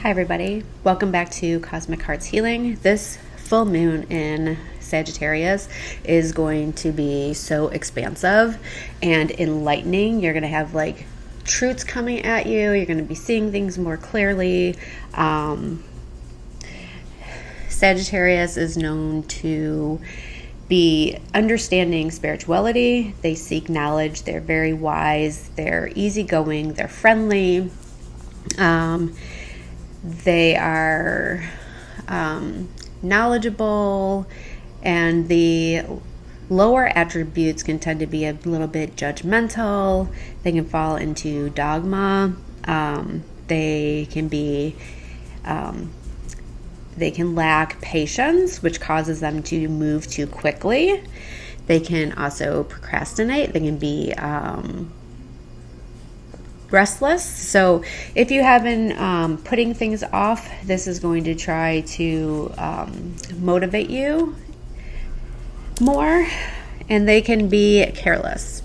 Hi everybody, welcome back to Cosmic Hearts Healing. This full moon in Sagittarius is going to be so expansive and enlightening. You're going to have like truths coming at you. You're going to be seeing things more clearly. Sagittarius is known to be understanding spirituality. They seek knowledge. They're very wise. They're easygoing. They're friendly. They are knowledgeable, and the lower attributes can tend to be a little bit judgmental. They can fall into dogma. They can lack patience, which causes them to move too quickly. They can also procrastinate. They can be restless. So if you have been putting things off, this is going to try to motivate you more, and they can be careless.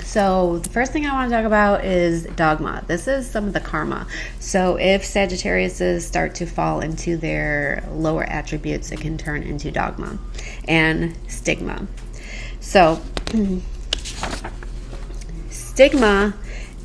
So the first thing I want to talk about is dogma. This is some of the karma. So if Sagittariuses start to fall into their lower attributes, it can turn into dogma and stigma. So stigma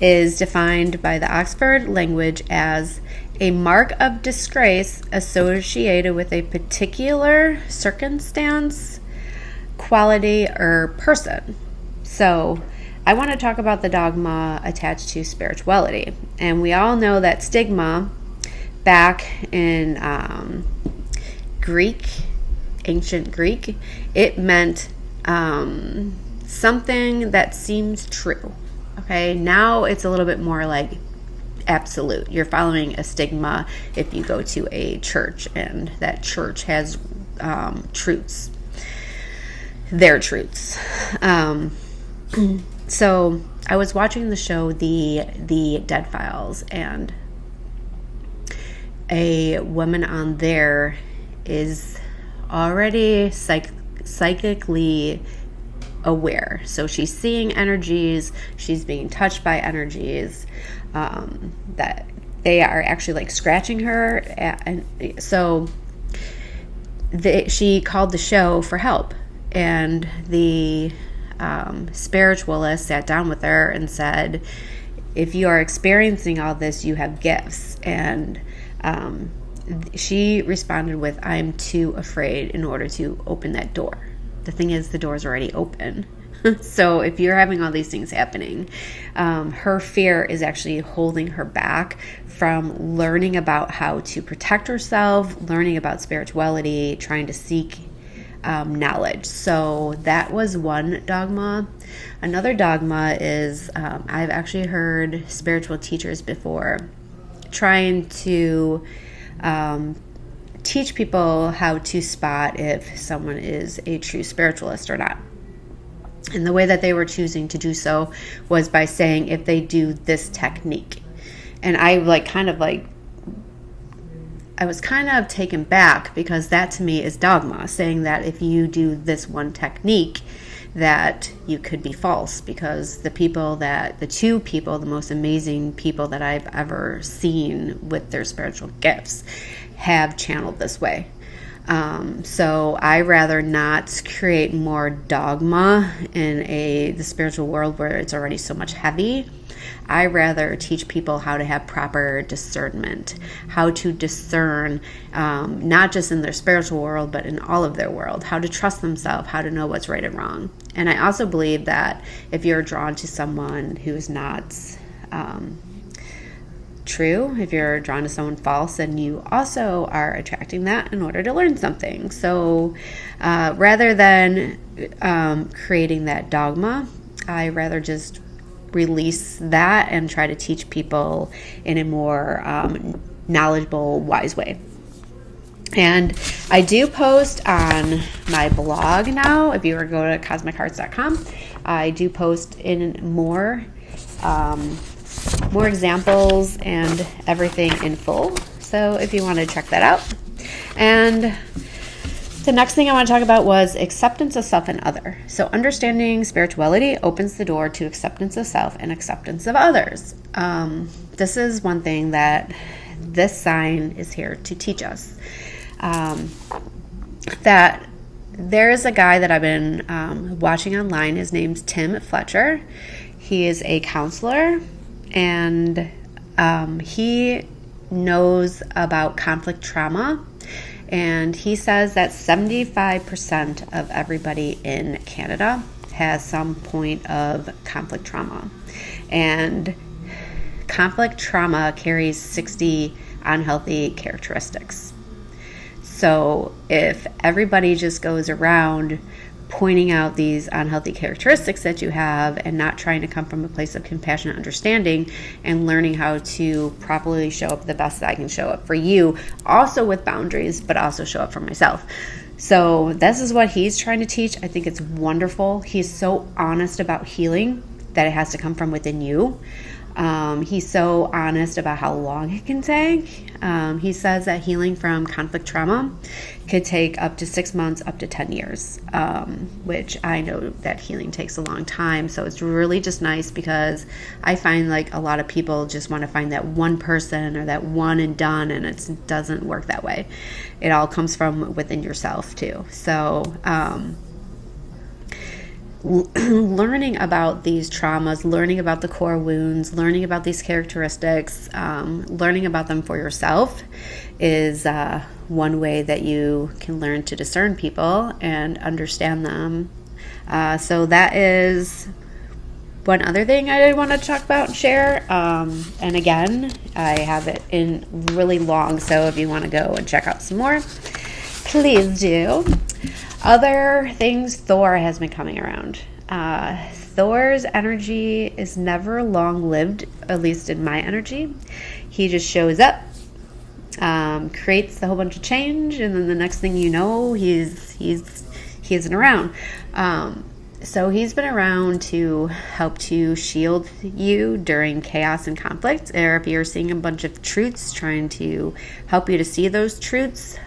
is defined by the Oxford language as a mark of disgrace associated with a particular circumstance, quality, or person. So I want to talk about the dogma attached to spirituality. And we all know that stigma, back in ancient Greek, it meant something that seems true. Okay, now it's a little bit more like absolute. You're following a stigma if you go to a church and that church has truths, their truths. So I was watching the show The Dead Files, and a woman on there is already psychically aware. So she's seeing energies, she's being touched by energies, that they are actually like scratching her. And so she called the show for help, and the spiritualist sat down with her and said, if you are experiencing all this, you have gifts. And she responded with, I'm too afraid in order to open that door. The thing is, the door's already open. So if you're having all these things happening, her fear is actually holding her back from learning about how to protect herself, learning about spirituality, trying to seek knowledge. So that was one dogma. Another dogma is, I've actually heard spiritual teachers before trying to teach people how to spot if someone is a true spiritualist or not. And the way that they were choosing to do so was by saying, if they do this technique. And I was kind of taken back, because that to me is dogma, saying that if you do this one technique, that you could be false, because the most amazing people that I've ever seen with their spiritual gifts have channeled this way. So I rather not create more dogma in the spiritual world where it's already so much heavy. I rather teach people how to have proper discernment, how to discern, not just in their spiritual world, but in all of their world, how to trust themselves, how to know what's right and wrong. And I also believe that if you're drawn to someone who's not true, if you're drawn to someone false, then you also are attracting that in order to learn something. So rather than creating that dogma, I rather just release that and try to teach people in a more knowledgeable, wise way. And I do post on my blog now. If you were to go to cosmichearts.com, I do post in more examples and everything in full. So if you want to check that out. And the next thing I want to talk about was acceptance of self and other. So understanding spirituality opens the door to acceptance of self and acceptance of others. This is one thing that this sign is here to teach us that there is a guy that I've been watching online. His name's Tim Fletcher. He is a counselor, and he knows about conflict trauma. And he says that 75% of everybody in Canada has some point of conflict trauma. And conflict trauma carries 60 unhealthy characteristics. So if everybody just goes around pointing out these unhealthy characteristics that you have and not trying to come from a place of compassion and understanding and learning how to properly show up the best that I can show up for you, also with boundaries, but also show up for myself. So this is what he's trying to teach. I think it's wonderful. He's so honest about healing that it has to come from within you. He's so honest about how long it can take. He says that healing from conflict trauma could take up to 6 months, up to 10 years, which I know that healing takes a long time. So it's really just nice, because I find like a lot of people just want to find that one person or that one and done, and it doesn't work that way. It all comes from within yourself too. So, learning about these traumas, learning about the core wounds, learning about these characteristics, learning about them for yourself is one way that you can learn to discern people and understand them. So that is one other thing I did want to talk about and share. And again, I have it in really long, so if you want to go and check out some more, please do. Other things, Thor has been coming around. Thor's energy is never long-lived, at least in my energy. He just shows up, creates a whole bunch of change, and then the next thing you know, he isn't around. So he's been around to help to shield you during chaos and conflict, or if you're seeing a bunch of truths, trying to help you to see those truths.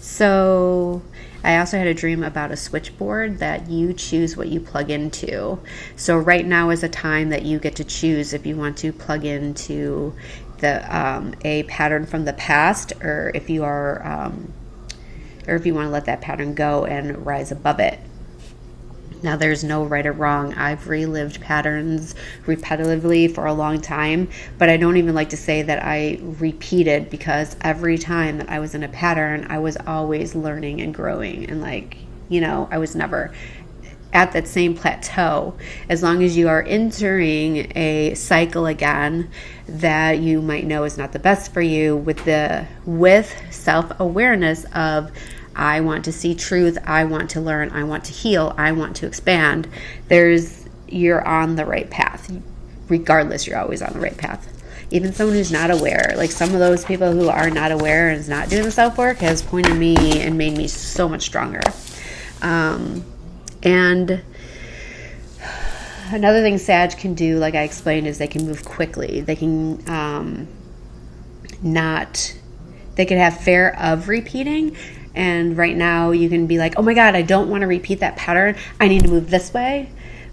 So I also had a dream about a switchboard that you choose what you plug into. So right now is a time that you get to choose if you want to plug into the a pattern from the past, or if you are or if you want to let that pattern go and rise above it. Now, there's no right or wrong. I've relived patterns repetitively for a long time, but I don't even like to say that I repeated, because every time that I was in a pattern, I was always learning and growing, and I was never at that same plateau. As long as you are entering a cycle again that you might know is not the best for you, with self-awareness of, I want to see truth, I want to learn, I want to heal, I want to expand, you're on the right path. Regardless, you're always on the right path. Even someone who's not aware, like some of those people who are not aware and is not doing the self-work, has pointed me and made me so much stronger. And another thing Sag can do, like I explained, is they can move quickly. They can they can have fear of repeating. And right now you can be like, oh my God, I don't want to repeat that pattern. I need to move this way.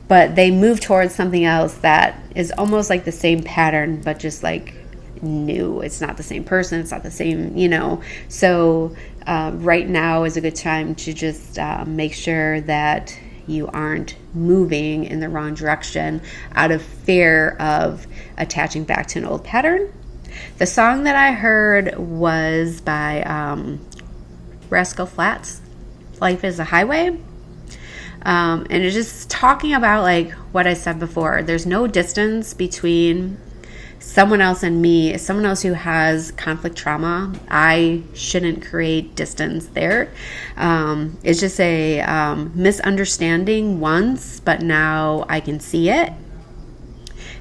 But they move towards something else that is almost like the same pattern, but just like new. It's not the same person. It's not the same, So right now is a good time to just make sure that you aren't moving in the wrong direction out of fear of attaching back to an old pattern. The song that I heard was by Rascal Flatts, Life is a Highway. And it's just talking about like what I said before. There's no distance between someone else and me. As someone else who has conflict trauma, I shouldn't create distance there. It's just a misunderstanding once, but now I can see it.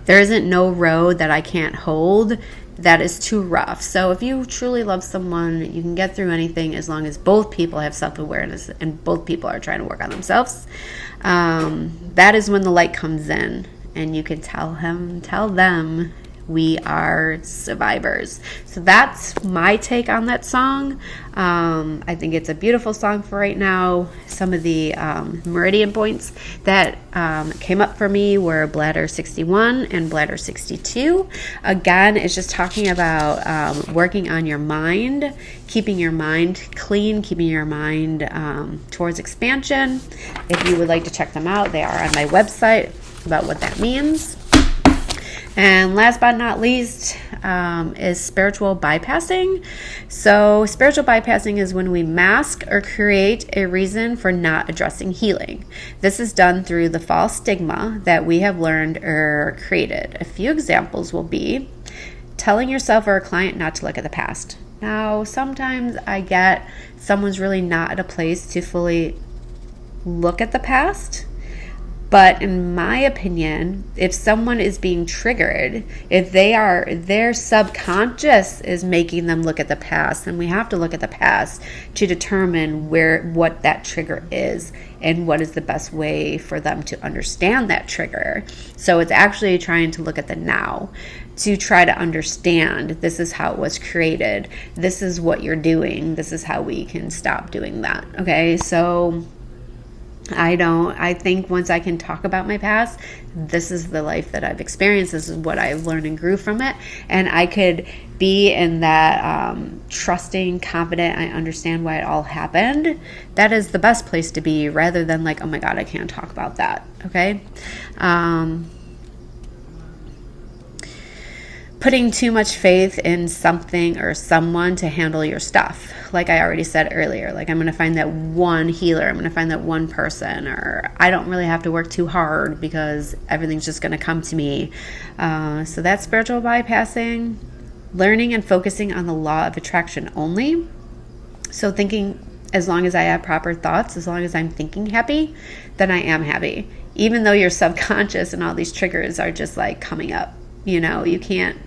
There isn't no road that I can't hold that is too rough. So if you truly love someone, you can get through anything as long as both people have self-awareness and both people are trying to work on themselves. That is when the light comes in, and you can tell them We are survivors. So that's my take on that song. I think it's a beautiful song for right now. Some of the meridian points that came up for me were bladder 61 and bladder 62. Again, it's just talking about working on your mind, keeping your mind clean, keeping your mind towards expansion. If you would like to check them out, they are on my website about what that means. And last but not least is spiritual bypassing. So spiritual bypassing is when we mask or create a reason for not addressing healing. This is done through the false stigma that we have learned or created. A few examples will be telling yourself or a client not to look at the past. Now, sometimes I get someone's really not at a place to fully look at the past. But in my opinion, if someone is being triggered, if their subconscious is making them look at the past, then we have to look at the past to determine what that trigger is and what is the best way for them to understand that trigger. So it's actually trying to look at the now to try to understand this is how it was created. This is what you're doing. This is how we can stop doing that. Okay, so I think once I can talk about my past, this is the life that I've experienced. This is what I've learned and grew from it. And I could be in that trusting, confident, I understand why it all happened. That is the best place to be, rather than like, oh my God, I can't talk about that. Okay. Putting too much faith in something or someone to handle your stuff. Like I already said earlier, like I'm going to find that one healer, I'm going to find that one person, or I don't really have to work too hard because everything's just going to come to me. So that's spiritual bypassing. Learning and focusing on the law of attraction only. So thinking, as long as I have proper thoughts, as long as I'm thinking happy, then I am happy. Even though your subconscious and all these triggers are just like coming up. You know, you can't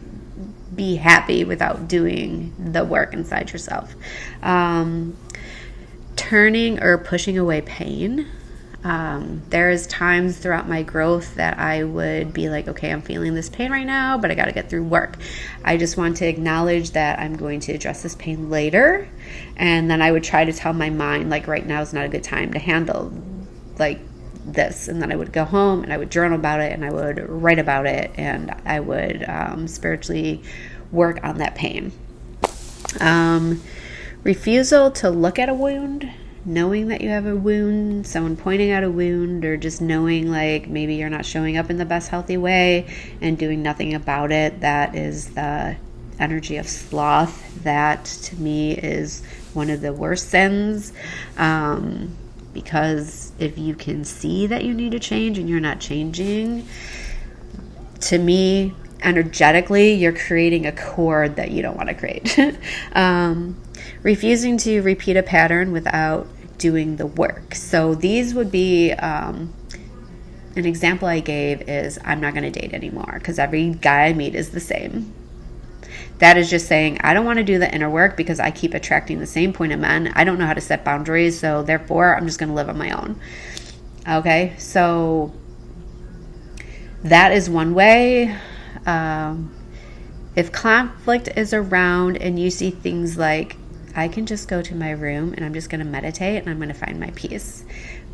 be happy without doing the work inside yourself. Turning or pushing away pain. There's times throughout my growth that I would be like, okay, I'm feeling this pain right now, but I got to get through work. I just want to acknowledge that I'm going to address this pain later. And then I would try to tell my mind, like, right now is not a good time to handle, like, this. And then I would go home and I would journal about it and I would write about it and I would spiritually work on that pain. Refusal to look at a wound, knowing that you have a wound, someone pointing out a wound, or just knowing like maybe you're not showing up in the best healthy way and doing nothing about it. That is the energy of sloth. That to me is one of the worst sins. Because if you can see that you need to change and you're not changing, to me, energetically, you're creating a cord that you don't want to create. Refusing to repeat a pattern without doing the work. So these would be, an example I gave is I'm not going to date anymore because every guy I meet is the same. That is just saying, I don't want to do the inner work because I keep attracting the same point of men. I don't know how to set boundaries, so therefore I'm just going to live on my own. Okay, so that is one way. If conflict is around and you see things like, I can just go to my room and I'm just going to meditate and I'm going to find my peace.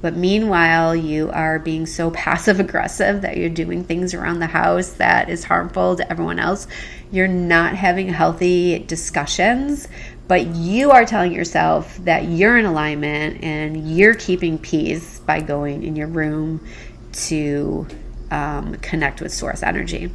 But meanwhile, you are being so passive aggressive that you're doing things around the house that is harmful to everyone else. You're not having healthy discussions, but you are telling yourself that you're in alignment and you're keeping peace by going in your room to connect with source energy.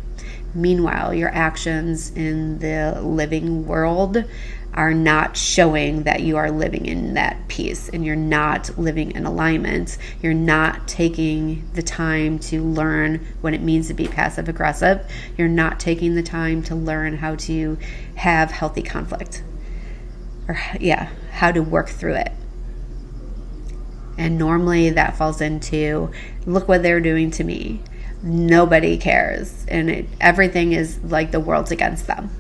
Meanwhile, your actions in the living world are not showing that you are living in that peace and you're not living in alignment. You're not taking the time to learn what it means to be passive aggressive. You're not taking the time to learn how to have healthy conflict, or how to work through it. And normally that falls into, look what they're doing to me. Nobody cares. And everything is like the world's against them.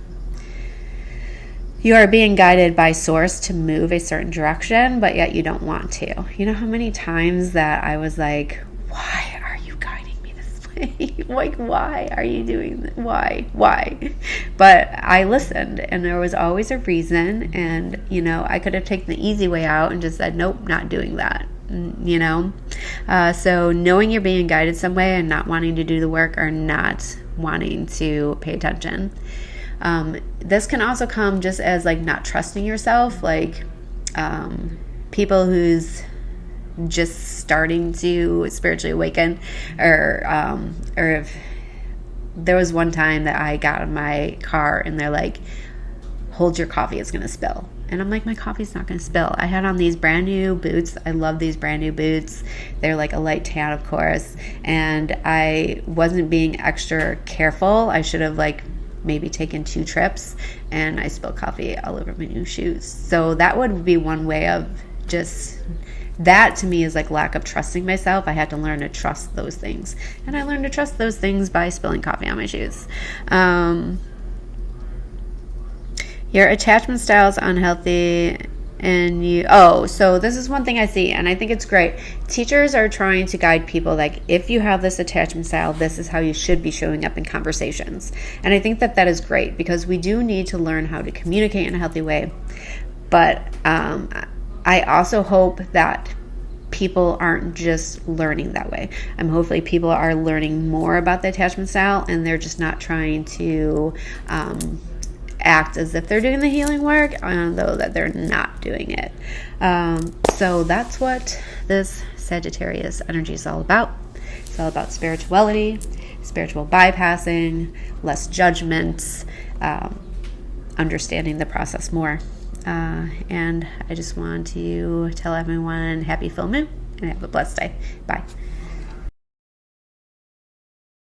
You are being guided by source to move a certain direction, but yet you don't want to. You know how many times that I was like, why are you guiding me this way? Like, why are you doing that? Why? But I listened, and there was always a reason. And, I could have taken the easy way out and just said, nope, not doing that. So knowing you're being guided some way and not wanting to do the work or not wanting to pay attention. This can also come just as like not trusting yourself, like people who's just starting to spiritually awaken, or if there was one time that I got in my car and they're like, hold your coffee, it's going to spill. And I'm like, my coffee's not going to spill. I had on these brand new boots. I love these brand new boots. They're like a light tan, of course. And I wasn't being extra careful. I should have maybe taken 2 trips, and I spilled coffee all over my new shoes. So that would be one way of just, that to me is like lack of trusting myself. I had to learn to trust those things. And I learned to trust those things by spilling coffee on my shoes. Your attachment style is unhealthy, and so this is one thing I see, and I think it's great. Teachers are trying to guide people, like, if you have this attachment style, this is how you should be showing up in conversations. And I think that is great, because we do need to learn how to communicate in a healthy way. But I also hope that people aren't just learning that way. Hopefully people are learning more about the attachment style, and they're just not trying to act as if they're doing the healing work, though that they're not doing it. So that's what this Sagittarius energy is all about. It's all about spirituality, spiritual bypassing, less judgments, understanding the process more. And I just want to tell everyone happy full moon, and have a blessed day. Bye.